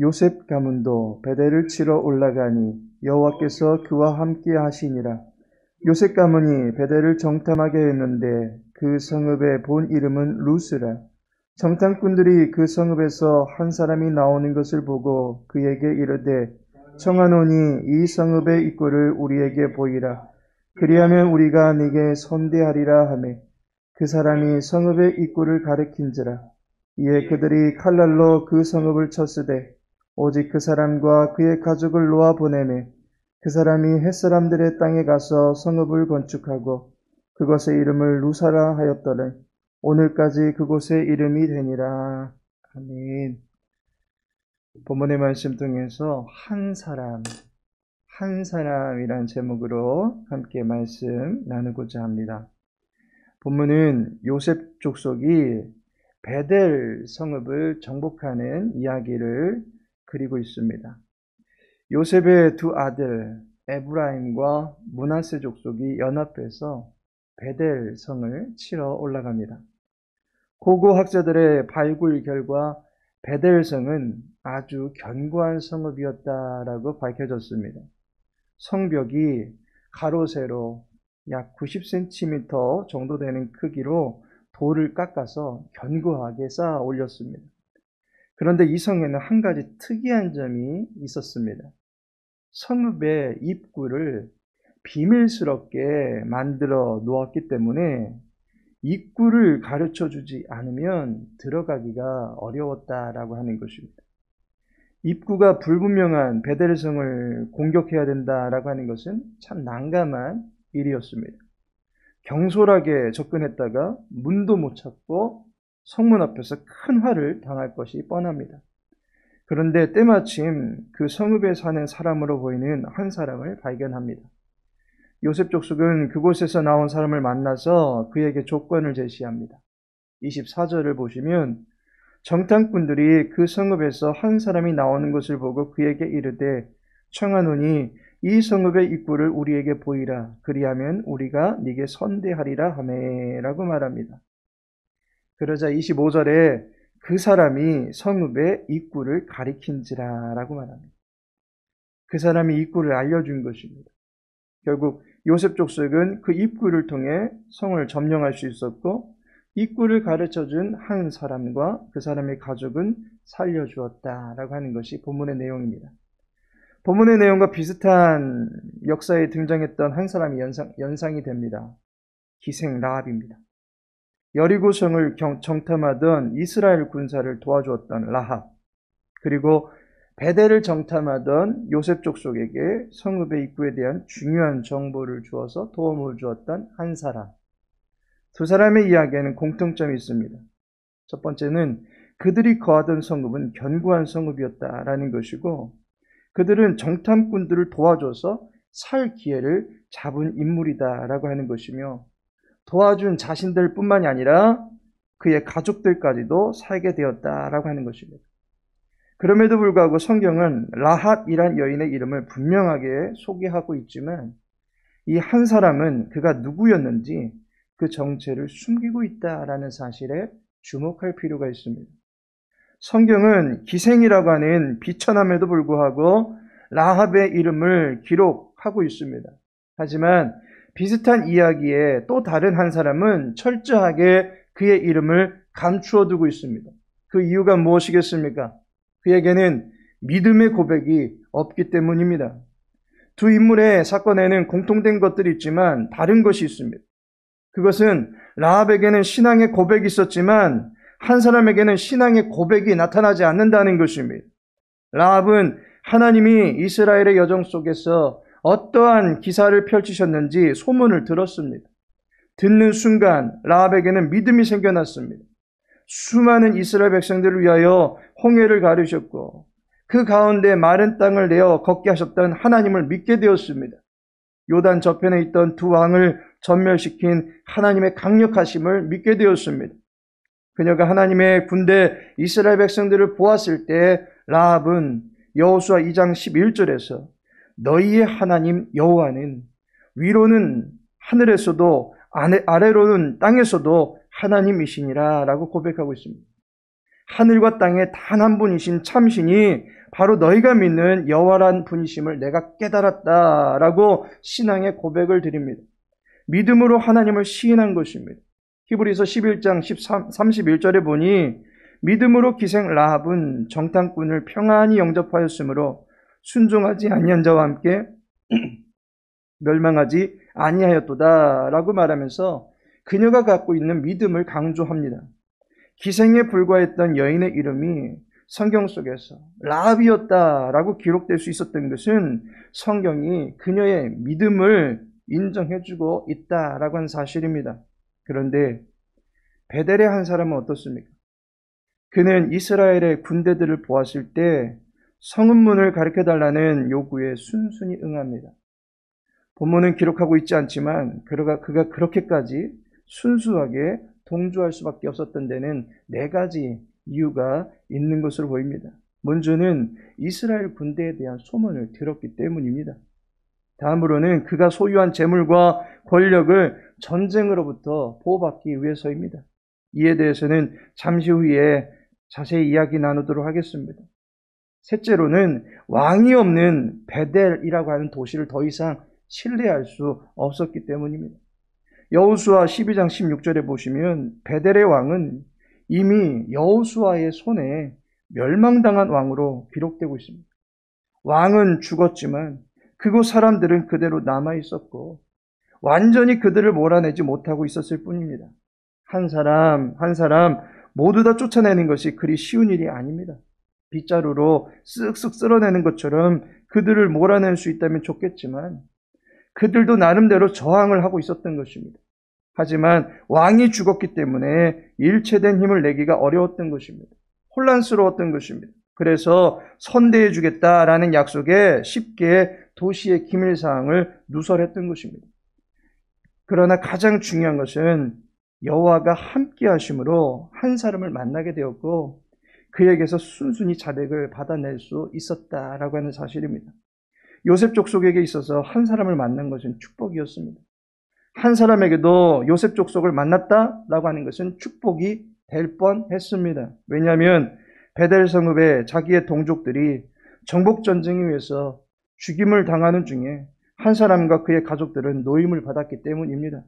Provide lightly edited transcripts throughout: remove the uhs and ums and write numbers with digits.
요셉 가문도 베델을 치러 올라가니 여호와께서 그와 함께 하시니라. 요셉 가문이 베델을 정탐하게 했는데 그 성읍의 본 이름은 루스라. 정탐꾼들이 그 성읍에서 한 사람이 나오는 것을 보고 그에게 이르되 청하노니 이 성읍의 입구를 우리에게 보이라. 그리하면 우리가 네게 선대하리라 하매 그 사람이 성읍의 입구를 가리킨지라. 이에 그들이 칼날로 그 성읍을 쳤으되 오직 그 사람과 그의 가족을 놓아 보내매 그 사람이 햇사람들의 땅에 가서 성읍을 건축하고 그것의 이름을 루사라 하였더래. 오늘까지 그곳의 이름이 되니라. 아멘. 본문의 말씀 통해서 한 사람이란 제목으로 함께 말씀 나누고자 합니다. 본문은 요셉 족속이 베델 성읍을 정복하는 이야기를 그리고 있습니다. 요셉의 두 아들 에브라임과 므낫세 족속이 연합해서 베델 성을 치러 올라갑니다. 고고 학자들의 발굴 결과 베델 성은 아주 견고한 성읍이었다라고 밝혀졌습니다. 성벽이 가로 세로 약 90cm 정도 되는 크기로 돌을 깎아서 견고하게 쌓아 올렸습니다. 그런데 이 성에는 한 가지 특이한 점이 있었습니다. 성읍의 입구를 비밀스럽게 만들어 놓았기 때문에 입구를 가르쳐 주지 않으면 들어가기가 어려웠다라고 하는 것입니다. 입구가 불분명한 베델성을 공격해야 된다라고 하는 것은 참 난감한 일이었습니다. 경솔하게 접근했다가 문도 못 찾고 성문 앞에서 큰 화를 당할 것이 뻔합니다. 그런데 때마침 그 성읍에 사는 사람으로 보이는 한 사람을 발견합니다. 요셉 족속은 그곳에서 나온 사람을 만나서 그에게 조건을 제시합니다. 24절을 보시면 정탐꾼들이 그 성읍에서 한 사람이 나오는 것을 보고 그에게 이르되 청하노니 이 성읍의 입구를 우리에게 보이라. 그리하면 우리가 네게 선대하리라 하매라고 말합니다. 그러자 25절에 그 사람이 성읍의 입구를 가리킨지라라고 말합니다. 그 사람이 입구를 알려준 것입니다. 결국 요셉 족속은 그 입구를 통해 성을 점령할 수 있었고 입구를 가르쳐준 한 사람과 그 사람의 가족은 살려주었다라고 하는 것이 본문의 내용입니다. 본문의 내용과 비슷한 역사에 등장했던 한 사람이 연상이 됩니다. 기생 라합입니다. 여리고성을 정탐하던 이스라엘 군사를 도와주었던 라합, 그리고 베델을 정탐하던 요셉 족속에게 성읍의 입구에 대한 중요한 정보를 주어서 도움을 주었던 한 사람. 두 사람의 이야기에는 공통점이 있습니다. 첫 번째는 그들이 거하던 성읍은 견고한 성읍이었다라는 것이고 그들은 정탐꾼들을 도와줘서 살 기회를 잡은 인물이다라고 하는 것이며 도와준 자신들 뿐만이 아니라 그의 가족들까지도 살게 되었다라고 하는 것입니다. 그럼에도 불구하고 성경은 라합이란 여인의 이름을 분명하게 소개하고 있지만 이 한 사람은 그가 누구였는지 그 정체를 숨기고 있다라는 사실에 주목할 필요가 있습니다. 성경은 기생이라고 하는 비천함에도 불구하고 라합의 이름을 기록하고 있습니다. 하지만 비슷한 이야기에 또 다른 한 사람은 철저하게 그의 이름을 감추어 두고 있습니다. 그 이유가 무엇이겠습니까? 그에게는 믿음의 고백이 없기 때문입니다. 두 인물의 사건에는 공통된 것들이 있지만 다른 것이 있습니다. 그것은 라합에게는 신앙의 고백이 있었지만 한 사람에게는 신앙의 고백이 나타나지 않는다는 것입니다. 라합은 하나님이 이스라엘의 여정 속에서 어떠한 기사를 펼치셨는지 소문을 들었습니다. 듣는 순간 라합에게는 믿음이 생겨났습니다. 수많은 이스라엘 백성들을 위하여 홍해를 가르셨고 그 가운데 마른 땅을 내어 걷게 하셨던 하나님을 믿게 되었습니다. 요단 저편에 있던 두 왕을 전멸시킨 하나님의 강력하심을 믿게 되었습니다. 그녀가 하나님의 군대 이스라엘 백성들을 보았을 때 라합은 여호수아 2장 11절에서 너희의 하나님 여호와는 위로는 하늘에서도 아래로는 땅에서도 하나님이시니라 라고 고백하고 있습니다. 하늘과 땅에 단 한 분이신 참신이 바로 너희가 믿는 여호와란 분이심을 내가 깨달았다라고 신앙의 고백을 드립니다. 믿음으로 하나님을 시인한 것입니다. 히브리서 11장 31절에 보니 믿음으로 기생 라합은 정탐꾼을 평안히 영접하였으므로 순종하지 아니한 자와 함께 멸망하지 아니하였도다라고 말하면서 그녀가 갖고 있는 믿음을 강조합니다. 기생에 불과했던 여인의 이름이 성경 속에서 라합이었다라고 기록될 수 있었던 것은 성경이 그녀의 믿음을 인정해주고 있다라고 하는 사실입니다. 그런데 베델의 한 사람은 어떻습니까? 그는 이스라엘의 군대들을 보았을 때 성읍문을 가르쳐달라는 요구에 순순히 응합니다. 본문은 기록하고 있지 않지만 그가 그렇게까지 순수하게 동조할 수밖에 없었던 데는 네 가지 이유가 있는 것으로 보입니다. 먼저는 이스라엘 군대에 대한 소문을 들었기 때문입니다. 다음으로는 그가 소유한 재물과 권력을 전쟁으로부터 보호받기 위해서입니다. 이에 대해서는 잠시 후에 자세히 이야기 나누도록 하겠습니다. 셋째로는 왕이 없는 베델이라고 하는 도시를 더 이상 신뢰할 수 없었기 때문입니다. 여호수아 12장 16절에 보시면 베델의 왕은 이미 여호수아의 손에 멸망당한 왕으로 기록되고 있습니다. 왕은 죽었지만 그곳 사람들은 그대로 남아 있었고 완전히 그들을 몰아내지 못하고 있었을 뿐입니다. 한 사람 한 사람 모두 다 쫓아내는 것이 그리 쉬운 일이 아닙니다. 빗자루로 쓱쓱 쓸어내는 것처럼 그들을 몰아낼 수 있다면 좋겠지만 그들도 나름대로 저항을 하고 있었던 것입니다. 하지만 왕이 죽었기 때문에 일체된 힘을 내기가 어려웠던 것입니다. 혼란스러웠던 것입니다. 그래서 선대해 주겠다라는 약속에 쉽게 도시의 기밀사항을 누설했던 것입니다. 그러나 가장 중요한 것은 여호와가 함께 하심으로 한 사람을 만나게 되었고 그에게서 순순히 자백을 받아낼 수 있었다라고 하는 사실입니다. 요셉 족속에게 있어서 한 사람을 만난 것은 축복이었습니다. 한 사람에게도 요셉 족속을 만났다라고 하는 것은 축복이 될 뻔했습니다. 왜냐하면 베델 성읍에 자기의 동족들이 정복전쟁에 의해서 죽임을 당하는 중에 한 사람과 그의 가족들은 노임을 받았기 때문입니다.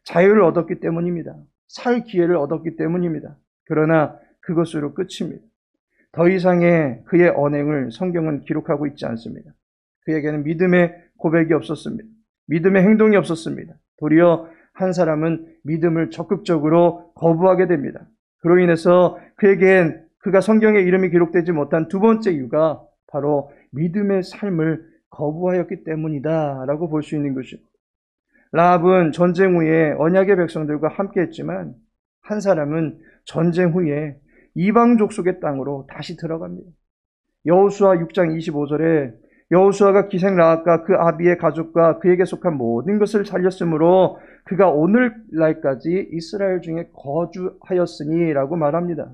자유를 얻었기 때문입니다. 살 기회를 얻었기 때문입니다. 그러나 그것으로 끝입니다. 더 이상의 그의 언행을 성경은 기록하고 있지 않습니다. 그에게는 믿음의 고백이 없었습니다. 믿음의 행동이 없었습니다. 도리어 한 사람은 믿음을 적극적으로 거부하게 됩니다. 그로 인해서 그에겐 그가 성경에 이름이 기록되지 못한 두 번째 이유가 바로 믿음의 삶을 거부하였기 때문이다 라고 볼 수 있는 것입니다. 라합은 전쟁 후에 언약의 백성들과 함께 했지만 한 사람은 전쟁 후에 이방 족속의 땅으로 다시 들어갑니다. 여호수아 6장 25절에 여호수아가 기생 라합과 그 아비의 가족과 그에게 속한 모든 것을 살렸으므로 그가 오늘날까지 이스라엘 중에 거주하였으니 라고 말합니다.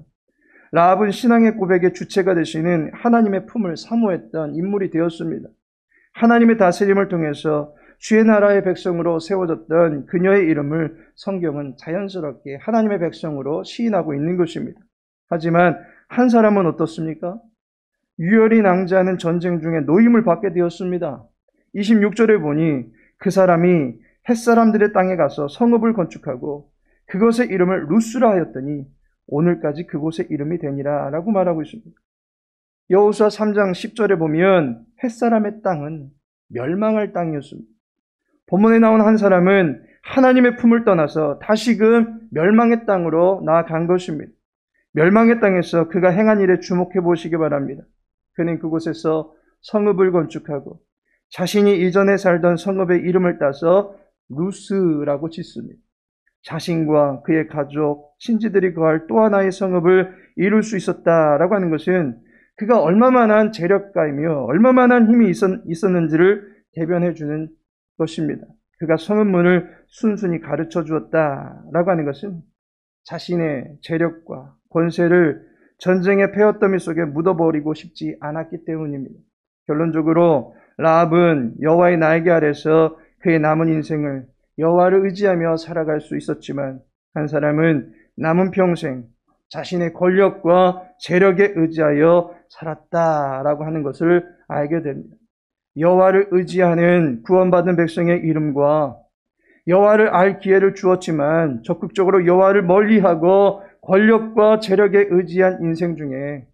라합은 신앙의 고백의 주체가 되시는 하나님의 품을 사모했던 인물이 되었습니다. 하나님의 다스림을 통해서 주의 나라의 백성으로 세워졌던 그녀의 이름을 성경은 자연스럽게 하나님의 백성으로 시인하고 있는 것입니다. 하지만 한 사람은 어떻습니까? 유혈이 낭자하는 전쟁 중에 노임을 받게 되었습니다. 26절에 보니 그 사람이 햇사람들의 땅에 가서 성읍을 건축하고 그것의 이름을 루스라 하였더니 오늘까지 그곳의 이름이 되니라 라고 말하고 있습니다. 여호수아 3장 10절에 보면 햇사람의 땅은 멸망할 땅이었습니다. 본문에 나온 한 사람은 하나님의 품을 떠나서 다시금 멸망의 땅으로 나아간 것입니다. 멸망의 땅에서 그가 행한 일에 주목해 보시기 바랍니다. 그는 그곳에서 성읍을 건축하고 자신이 이전에 살던 성읍의 이름을 따서 루스라고 짓습니다. 자신과 그의 가족, 친지들이 거할 또 하나의 성읍을 이룰 수 있었다라고 하는 것은 그가 얼마만한 재력가이며 얼마만한 힘이 있었는지를 대변해 주는 것입니다. 그가 성읍문을 순순히 가르쳐 주었다라고 하는 것은 자신의 재력과 권세를 전쟁의 패어더미 속에 묻어버리고 싶지 않았기 때문입니다. 결론적으로 라합은 여호와의 날개 아래서 그의 남은 인생을 여호와를 의지하며 살아갈 수 있었지만 한 사람은 남은 평생 자신의 권력과 재력에 의지하여 살았다라고 하는 것을 알게 됩니다. 여호와를 의지하는 구원받은 백성의 이름과 여호와를 알 기회를 주었지만 적극적으로 여호와를 멀리하고 권력과 재력에 의지한 인생 중에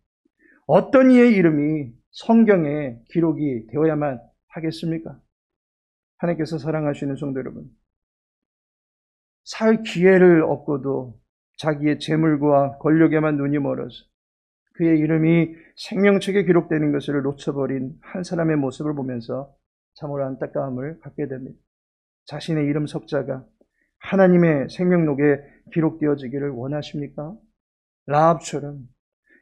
어떤 이의 이름이 성경에 기록이 되어야만 하겠습니까? 하나님께서 사랑하시는 성도 여러분, 살 기회를 얻고도 자기의 재물과 권력에만 눈이 멀어서 그의 이름이 생명책에 기록되는 것을 놓쳐버린 한 사람의 모습을 보면서 참으로 안타까움을 갖게 됩니다. 자신의 이름 석자가 하나님의 생명록에 기록되어지기를 원하십니까? 라합처럼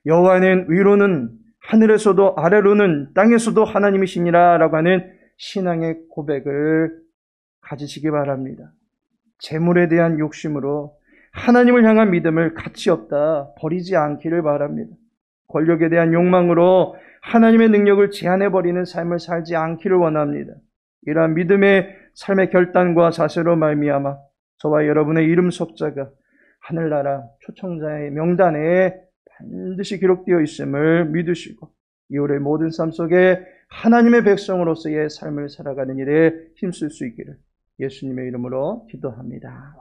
여호와는 위로는 하늘에서도 아래로는 땅에서도 하나님이시니라 라고 하는 신앙의 고백을 가지시기 바랍니다. 재물에 대한 욕심으로 하나님을 향한 믿음을 가치없다 버리지 않기를 바랍니다. 권력에 대한 욕망으로 하나님의 능력을 제한해버리는 삶을 살지 않기를 원합니다. 이러한 믿음의 삶의 결단과 자세로 말미암아 저와 여러분의 이름 석자가 하늘나라 초청자의 명단에 반드시 기록되어 있음을 믿으시고 이후의 모든 삶 속에 하나님의 백성으로서의 삶을 살아가는 일에 힘쓸 수 있기를 예수님의 이름으로 기도합니다.